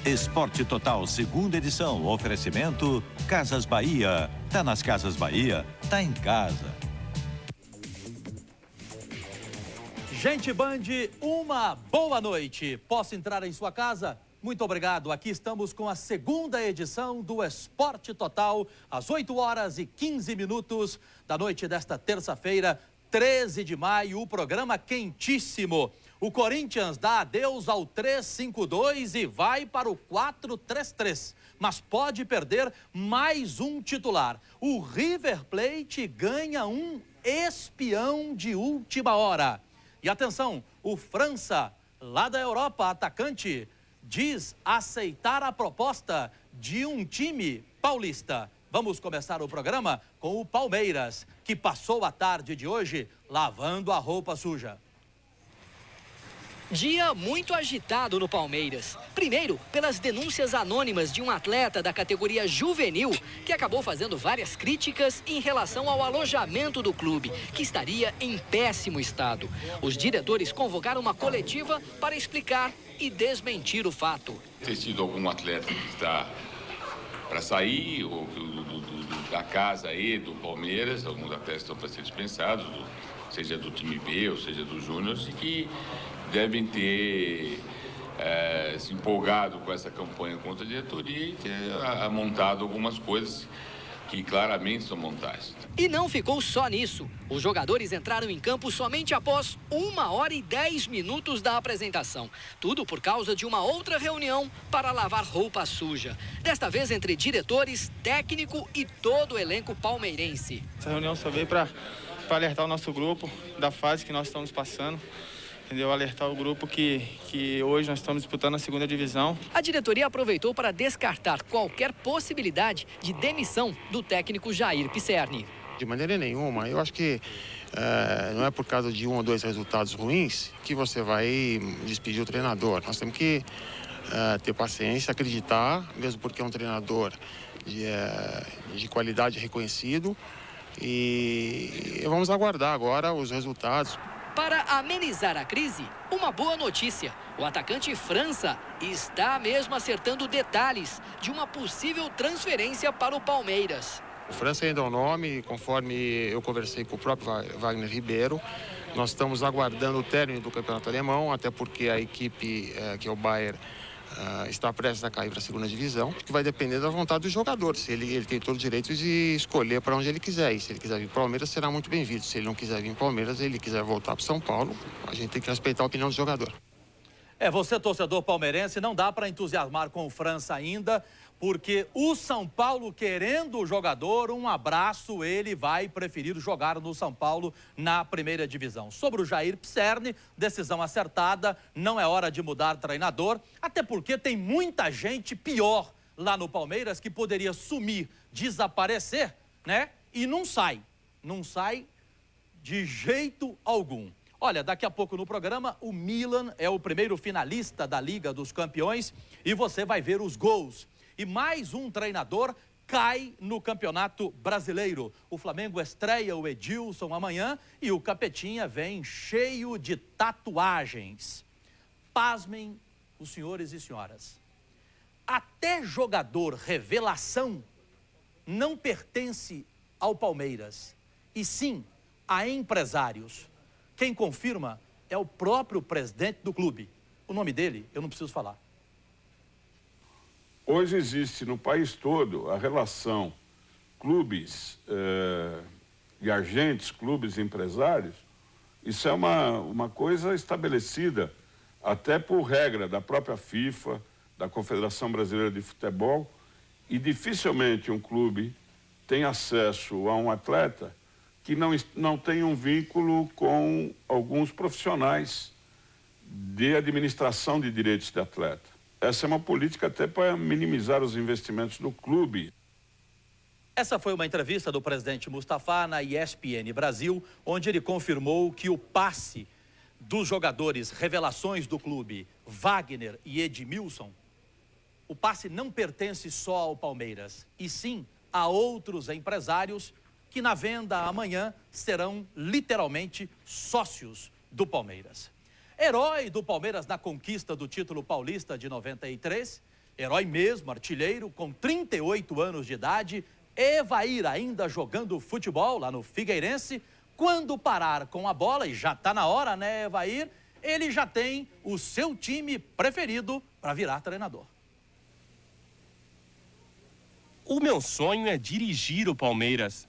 Esporte Total, segunda edição. Oferecimento Casas Bahia. Tá nas Casas Bahia, tá em casa. Gente Band, uma boa noite. Posso entrar em sua casa? Muito obrigado. Aqui estamos com a segunda edição do Esporte Total, às 8h15 da noite desta terça-feira, 13 de maio, o programa quentíssimo. O Corinthians dá adeus ao 3-5-2 e vai para o 4-3-3, mas pode perder mais um titular. O River Plate ganha um espião de última hora. E atenção, o França, lá da Europa, atacante, diz aceitar a proposta de um time paulista. Vamos começar o programa com o Palmeiras, que passou a tarde de hoje lavando a roupa suja. Dia muito agitado no Palmeiras. Primeiro, pelas denúncias anônimas de um atleta da categoria juvenil que acabou fazendo várias críticas em relação ao alojamento do clube, que estaria em péssimo estado. Os diretores convocaram uma coletiva para explicar e desmentir o fato. Tem sido algum atleta que está para sair ou da casa aí do Palmeiras, alguns atletas estão para ser dispensados, seja do time B ou seja dos júniores, e que devem ter se empolgado com essa campanha contra a diretoria e ter montado algumas coisas que claramente são montagens. E não ficou só nisso. Os jogadores entraram em campo somente após 1h10 da apresentação. Tudo por causa de uma outra reunião para lavar roupa suja. Desta vez entre diretores, técnico e todo o elenco palmeirense. Essa reunião só veio para alertar o nosso grupo da fase que nós estamos passando. Entendeu? Alertar o grupo que hoje nós estamos disputando a segunda divisão. A diretoria aproveitou para descartar qualquer possibilidade de demissão do técnico Jair Pisserni. De maneira nenhuma. Eu acho que não é por causa de 1 ou 2 resultados ruins que você vai despedir o treinador. Nós temos que ter paciência, acreditar, mesmo porque é um treinador de qualidade reconhecido. E vamos aguardar agora os resultados. Para amenizar a crise, uma boa notícia. O atacante França está mesmo acertando detalhes de uma possível transferência para o Palmeiras. O França ainda é o nome, conforme eu conversei com o próprio Wagner Ribeiro. Nós estamos aguardando o término do campeonato alemão, até porque a equipe, que é o Bayern, está prestes a cair para a segunda divisão, que vai depender da vontade do jogador. Se ele tem todo o direito de escolher para onde ele quiser. E se ele quiser vir para o Palmeiras, será muito bem-vindo. Se ele não quiser vir para o Palmeiras, ele quiser voltar para São Paulo, a gente tem que respeitar a opinião do jogador. Você, torcedor palmeirense, não dá para entusiasmar com o França ainda, porque o São Paulo, querendo o jogador, um abraço, ele vai preferir jogar no São Paulo na primeira divisão. Sobre o Jair Pisserni, decisão acertada, não é hora de mudar treinador, até porque tem muita gente pior lá no Palmeiras que poderia sumir, desaparecer, né? E não sai de jeito algum. Olha, daqui a pouco no programa, o Milan é o primeiro finalista da Liga dos Campeões e você vai ver os gols. E mais um treinador cai no Campeonato Brasileiro. O Flamengo estreia o Edilson amanhã e o Capetinha vem cheio de tatuagens. Pasmem os senhores e senhoras. Até jogador revelação não pertence ao Palmeiras, e sim a empresários. Quem confirma é o próprio presidente do clube. O nome dele eu não preciso falar. Hoje existe no país todo a relação clubes e agentes, clubes e empresários. Isso é uma coisa estabelecida até por regra da própria FIFA, da Confederação Brasileira de Futebol, e dificilmente um clube tem acesso a um atleta que não tem um vínculo com alguns profissionais de administração de direitos de atleta. Essa é uma política até para minimizar os investimentos do clube. Essa foi uma entrevista do presidente Mustafa na ESPN Brasil, onde ele confirmou que o passe dos jogadores revelações do clube, Wagner e Edmilson, o passe não pertence só ao Palmeiras, e sim a outros empresários que na venda amanhã serão literalmente sócios do Palmeiras. Herói do Palmeiras na conquista do título paulista de 93, Herói mesmo, artilheiro, com 38 anos de idade. Evair ainda jogando futebol lá no Figueirense. Quando parar com a bola, e já está na hora, né, Evair? Ele já tem o seu time preferido para virar treinador. O meu sonho é dirigir o Palmeiras.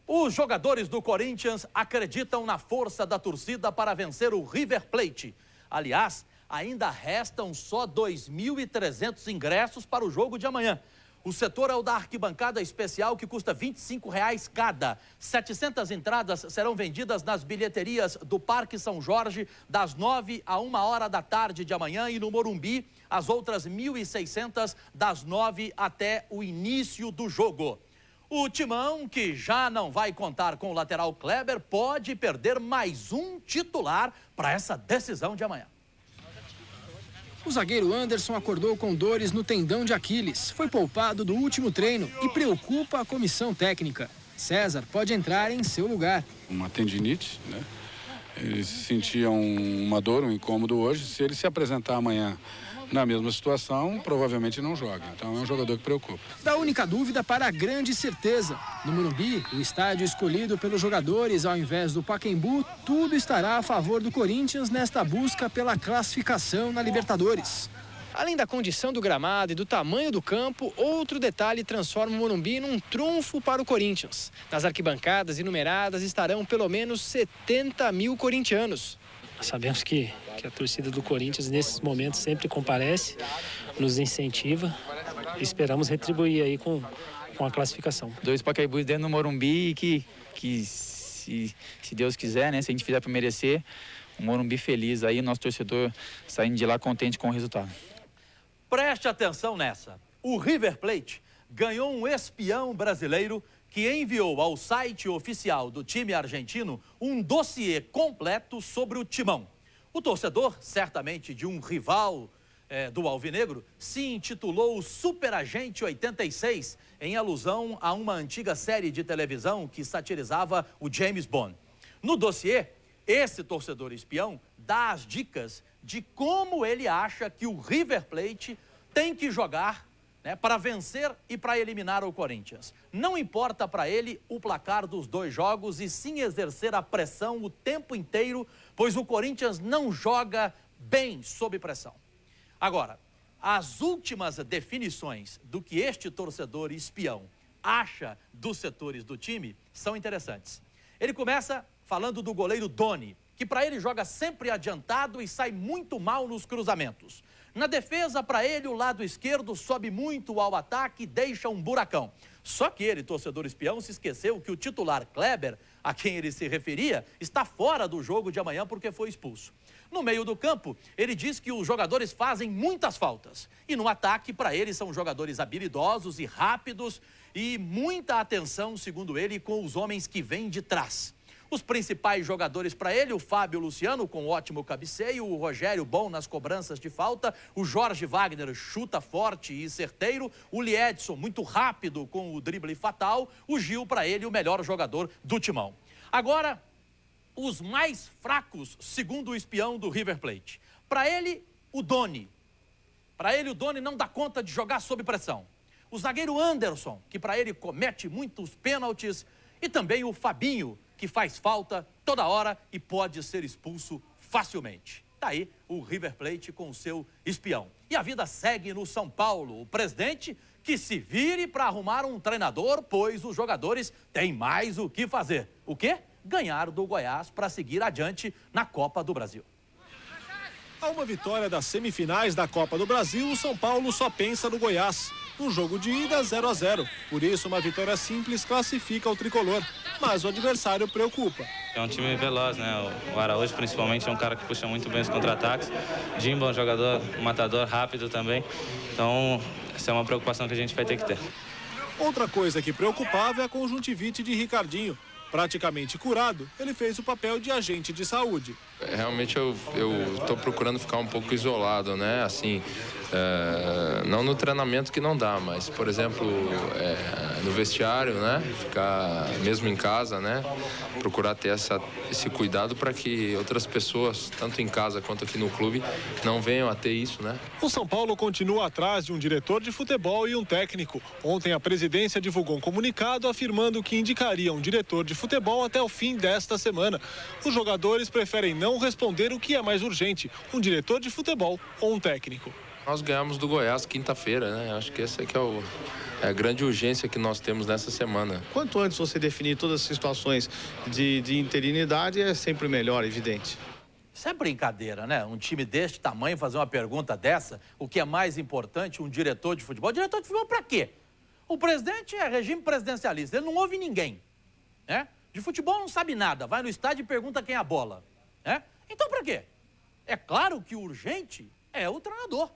Os jogadores do Corinthians acreditam na força da torcida para vencer o River Plate. Aliás, ainda restam só 2.300 ingressos para o jogo de amanhã. O setor é o da arquibancada especial, que custa R$ 25,00 cada. 700 entradas serão vendidas nas bilheterias do Parque São Jorge, das 9 a 1 hora da tarde de amanhã, e no Morumbi, as outras 1.600, das 9 até o início do jogo. O Timão, que já não vai contar com o lateral Kleber, pode perder mais um titular para essa decisão de amanhã. O zagueiro Anderson acordou com dores no tendão de Aquiles. Foi poupado do último treino e preocupa a comissão técnica. César pode entrar em seu lugar. Uma tendinite, né? Ele sentia uma dor, um incômodo hoje. Se ele se apresentar amanhã na mesma situação, provavelmente não joga. Então é um jogador que preocupa. Da única dúvida para a grande certeza. No Morumbi, o estádio escolhido pelos jogadores ao invés do Pacaembu, tudo estará a favor do Corinthians nesta busca pela classificação na Libertadores. Além da condição do gramado e do tamanho do campo, outro detalhe transforma o Morumbi num trunfo para o Corinthians. Nas arquibancadas enumeradas estarão pelo menos 70 mil corintianos. Sabemos que a torcida do Corinthians, nesses momentos, sempre comparece, nos incentiva e esperamos retribuir aí com a classificação. 2 Pacaembus dentro do Morumbi que se Deus quiser, né, se a gente fizer para merecer, um Morumbi feliz aí, nosso torcedor saindo de lá contente com o resultado. Preste atenção nessa. O River Plate ganhou um espião brasileiro que enviou ao site oficial do time argentino um dossiê completo sobre o Timão. O torcedor, certamente de um rival do Alvinegro, se intitulou Superagente 86, em alusão a uma antiga série de televisão que satirizava o James Bond. No dossiê, esse torcedor espião dá as dicas de como ele acha que o River Plate tem que jogar, né, para vencer e para eliminar o Corinthians. Não importa para ele o placar dos 2 jogos, e sim exercer a pressão o tempo inteiro, pois o Corinthians não joga bem sob pressão. Agora, as últimas definições do que este torcedor espião acha dos setores do time são interessantes. Ele começa falando do goleiro Doni, que para ele joga sempre adiantado e sai muito mal nos cruzamentos. Na defesa, para ele, o lado esquerdo sobe muito ao ataque e deixa um buracão. Só que ele, torcedor espião, se esqueceu que o titular Kleber, a quem ele se referia, está fora do jogo de amanhã porque foi expulso. No meio do campo, ele diz que os jogadores fazem muitas faltas. E no ataque, para ele, são jogadores habilidosos e rápidos e muita atenção, segundo ele, com os homens que vêm de trás. Os principais jogadores para ele, o Fábio Luciano, com ótimo cabeceio, o Rogério bom nas cobranças de falta, o Jorge Wagner chuta forte e certeiro, o Liedson muito rápido com o drible fatal, o Gil para ele o melhor jogador do Timão. Agora, os mais fracos, segundo o espião do River Plate. Para ele, o Doni. Para ele, o Doni não dá conta de jogar sob pressão. O zagueiro Anderson, que para ele comete muitos pênaltis, e também o Fabinho, que faz falta toda hora e pode ser expulso facilmente. Tá aí o River Plate com o seu espião. E a vida segue no São Paulo. O presidente que se vire para arrumar um treinador, pois os jogadores têm mais o que fazer. O quê? Ganhar do Goiás para seguir adiante na Copa do Brasil. A uma vitória das semifinais da Copa do Brasil, o São Paulo só pensa no Goiás. No jogo de ida, 0-0. Por isso, uma vitória simples classifica o tricolor. Mas o adversário preocupa. É um time veloz, né? O Araújo, principalmente, é um cara que puxa muito bem os contra-ataques. Jimbo é um jogador, um matador rápido também. Então, essa é uma preocupação que a gente vai ter que ter. Outra coisa que preocupava é a conjuntivite de Ricardinho. Praticamente curado, ele fez o papel de agente de saúde. Realmente eu estou procurando ficar um pouco isolado, né? Assim, Não no treinamento que não dá, mas, por exemplo, no vestiário, né? Ficar mesmo em casa, né? Procurar ter esse cuidado para que outras pessoas, tanto em casa quanto aqui no clube, não venham a ter isso, né? O São Paulo continua atrás de um diretor de futebol e um técnico. Ontem a presidência divulgou um comunicado afirmando que indicaria um diretor de futebol até o fim desta semana. Os jogadores preferem não responder o que é mais urgente, um diretor de futebol ou um técnico. Nós ganhamos do Goiás quinta-feira, né? Acho que essa aqui é a grande urgência que nós temos nessa semana. Quanto antes você definir todas as situações de interinidade, é sempre melhor, evidente. Isso é brincadeira, né? Um time deste tamanho fazer uma pergunta dessa, o que é mais importante, um diretor de futebol? Diretor de futebol para quê? O presidente é regime presidencialista, ele não ouve ninguém, né? De futebol não sabe nada, vai no estádio e pergunta quem é a bola, né? Então para quê? É claro que o urgente é o treinador.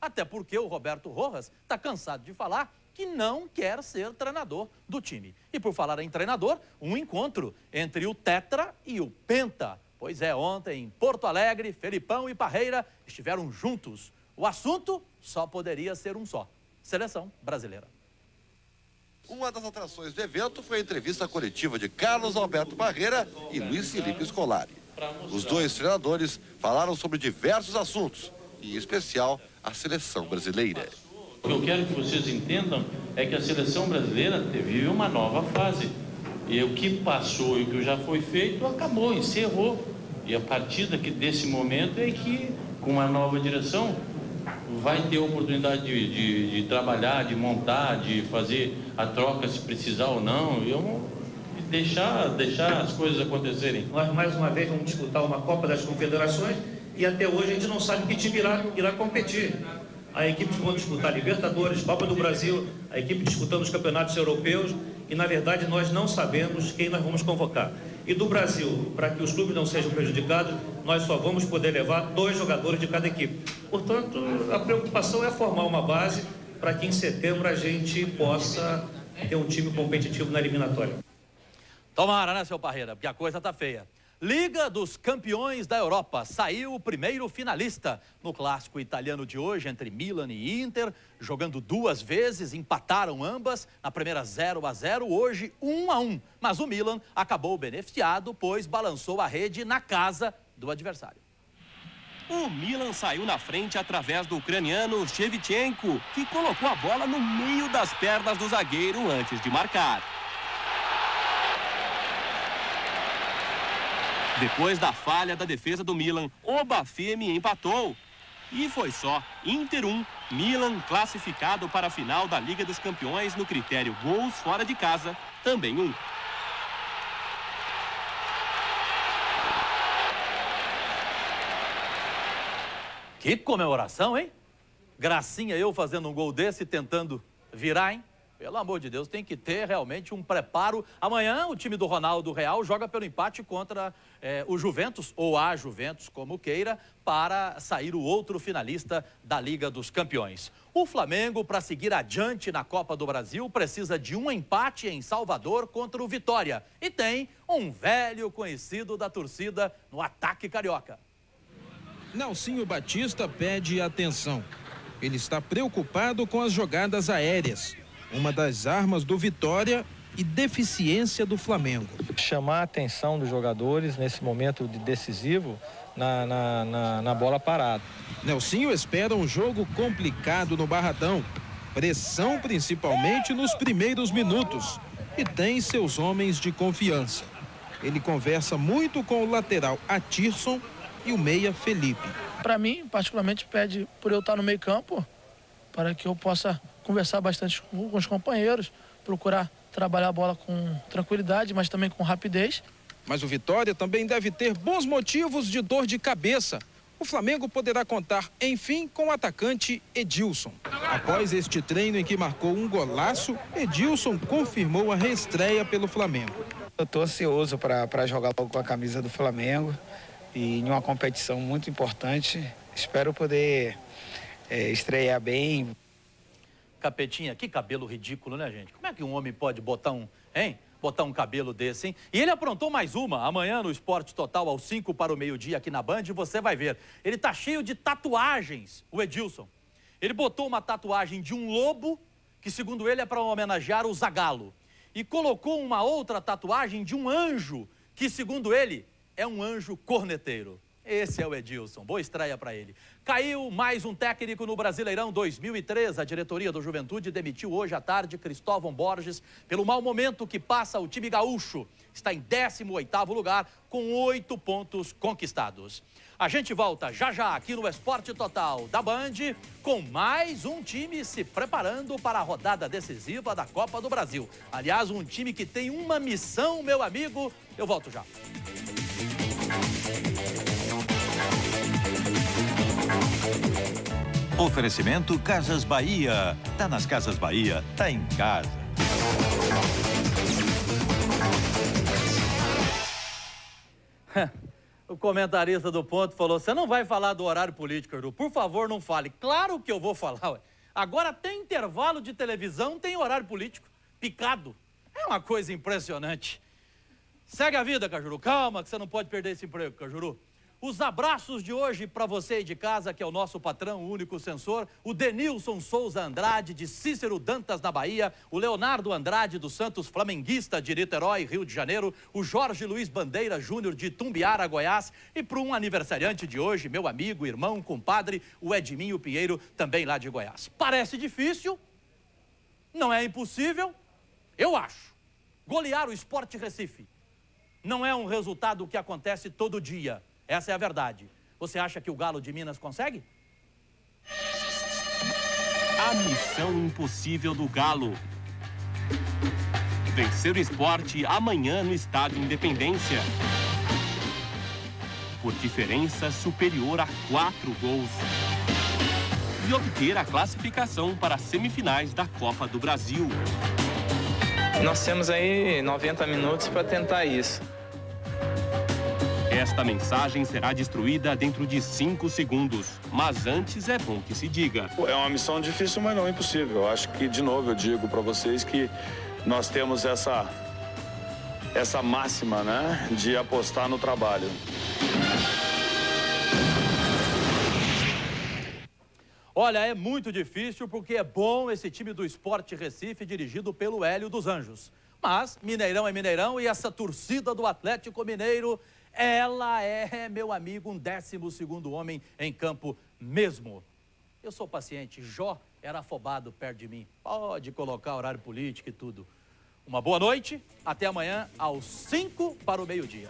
Até porque o Roberto Rojas está cansado de falar que não quer ser treinador do time. E por falar em treinador, um encontro entre o Tetra e o Penta. Pois é, ontem em Porto Alegre, Felipão e Parreira estiveram juntos. O assunto só poderia ser um só: seleção brasileira. Uma das atrações do evento foi a entrevista coletiva de Carlos Alberto Parreira e Luiz Felipe Scolari. Os dois treinadores falaram sobre diversos assuntos, e em especial a seleção brasileira. O que eu quero que vocês entendam é que a seleção brasileira vive uma nova fase. E o que passou e o que já foi feito acabou, encerrou. E a partir desse momento é que, com uma nova direção, vai ter a oportunidade de trabalhar, de montar, de fazer a troca se precisar ou não. E deixar as coisas acontecerem. Nós, mais uma vez, vamos disputar uma Copa das Confederações e até hoje a gente não sabe que time irá competir. A equipe vai disputar Libertadores, Copa do Brasil, a equipe disputando os campeonatos europeus e, na verdade, nós não sabemos quem nós vamos convocar. E do Brasil, para que os clubes não sejam prejudicados, nós só vamos poder levar 2 jogadores de cada equipe. Portanto, a preocupação é formar uma base para que em setembro a gente possa ter um time competitivo na eliminatória. Tomara, né, seu Parreira? Porque a coisa tá feia. Liga dos Campeões da Europa. Saiu o primeiro finalista no clássico italiano de hoje entre Milan e Inter, jogando 2 vezes, empataram ambas, na primeira 0-0, hoje 1-1. Mas o Milan acabou beneficiado, pois balançou a rede na casa do adversário. O Milan saiu na frente através do ucraniano Shevchenko, que colocou a bola no meio das pernas do zagueiro antes de marcar. Depois da falha da defesa do Milan, o Bafemi empatou. E foi só. Inter 1, Milan classificado para a final da Liga dos Campeões no critério gols fora de casa, também 1. Que comemoração, hein? Gracinha eu fazendo um gol desse, tentando virar, hein? Pelo amor de Deus, tem que ter realmente um preparo. Amanhã o time do Ronaldo Real joga pelo empate contra o Juventus, ou a Juventus, como queira, para sair o outro finalista da Liga dos Campeões. O Flamengo, para seguir adiante na Copa do Brasil, precisa de um empate em Salvador contra o Vitória. E tem um velho conhecido da torcida no ataque carioca. Nelsinho Batista pede atenção. Ele está preocupado com as jogadas aéreas. Uma das armas do Vitória e deficiência do Flamengo. Chamar a atenção dos jogadores nesse momento decisivo na bola parada. Nelsinho espera um jogo complicado no Barradão. Pressão principalmente nos primeiros minutos. E tem seus homens de confiança. Ele conversa muito com o lateral Atirson e o meia Felipe. Para mim, particularmente, pede por eu estar no meio campo, para que eu possa conversar bastante com os companheiros, procurar trabalhar a bola com tranquilidade, mas também com rapidez. Mas o Vitória também deve ter bons motivos de dor de cabeça. O Flamengo poderá contar, enfim, com o atacante Edilson. Após este treino em que marcou um golaço, Edilson confirmou a reestreia pelo Flamengo. Eu estou ansioso para jogar logo com a camisa do Flamengo e em uma competição muito importante. Espero poder estrear bem. Capetinha, que cabelo ridículo, né, gente? Como é que um homem pode botar um cabelo desse, hein? E ele aprontou mais uma. Amanhã no Esporte Total, aos 5 para o meio-dia aqui na Band, você vai ver. Ele tá cheio de tatuagens, o Edilson. Ele botou uma tatuagem de um lobo, que segundo ele é para homenagear o Zagallo. E colocou uma outra tatuagem de um anjo, que segundo ele é um anjo corneteiro. Esse é o Edilson, boa estreia para ele. Caiu mais um técnico no Brasileirão 2003. A diretoria do Juventude demitiu hoje à tarde Cristóvão Borges pelo mau momento que passa o time gaúcho. Está em 18º lugar com 8 pontos conquistados. A gente volta já já aqui no Esporte Total da Band com mais um time se preparando para a rodada decisiva da Copa do Brasil. Aliás, um time que tem uma missão, meu amigo. Eu volto já. Oferecimento Casas Bahia. Tá nas Casas Bahia, tá em casa. O comentarista do Ponto falou, você não vai falar do horário político, Arthur? Por favor, não fale. Claro que eu vou falar, ué. Agora tem intervalo de televisão, tem horário político. Picado. É uma coisa impressionante. Segue a vida, Cajuru. Calma, que você não pode perder esse emprego, Cajuru. Os abraços de hoje para você aí de casa, que é o nosso patrão, o único censor, o Denilson Souza Andrade, de Cícero Dantas, na Bahia, o Leonardo Andrade, do Santos, flamenguista, de Niterói, Rio de Janeiro, o Jorge Luiz Bandeira Júnior, de Tumbiara, Goiás, e para um aniversariante de hoje, meu amigo, irmão, compadre, o Edminho Pinheiro, também lá de Goiás. Parece difícil, não é impossível, eu acho. Golear o Sport Recife não é um resultado que acontece todo dia. Essa é a verdade. Você acha que o Galo de Minas consegue? A missão impossível do Galo. Vencer o Sport amanhã no Estádio Independência. Por diferença superior a 4 gols. E obter a classificação para as semifinais da Copa do Brasil. Nós temos aí 90 minutos para tentar isso. Esta mensagem será destruída dentro de 5 segundos. Mas antes é bom que se diga. É uma missão difícil, mas não impossível. Eu acho que, de novo, eu digo para vocês que nós temos essa máxima, né, de apostar no trabalho. Olha, é muito difícil porque é bom esse time do Sport Recife dirigido pelo Hélio dos Anjos. Mas Mineirão é Mineirão e essa torcida do Atlético Mineiro, ela é, meu amigo, um 12º homem em campo mesmo. Eu sou paciente, Jó era afobado perto de mim. Pode colocar horário político e tudo. Uma boa noite, até amanhã, aos 5 para o meio-dia.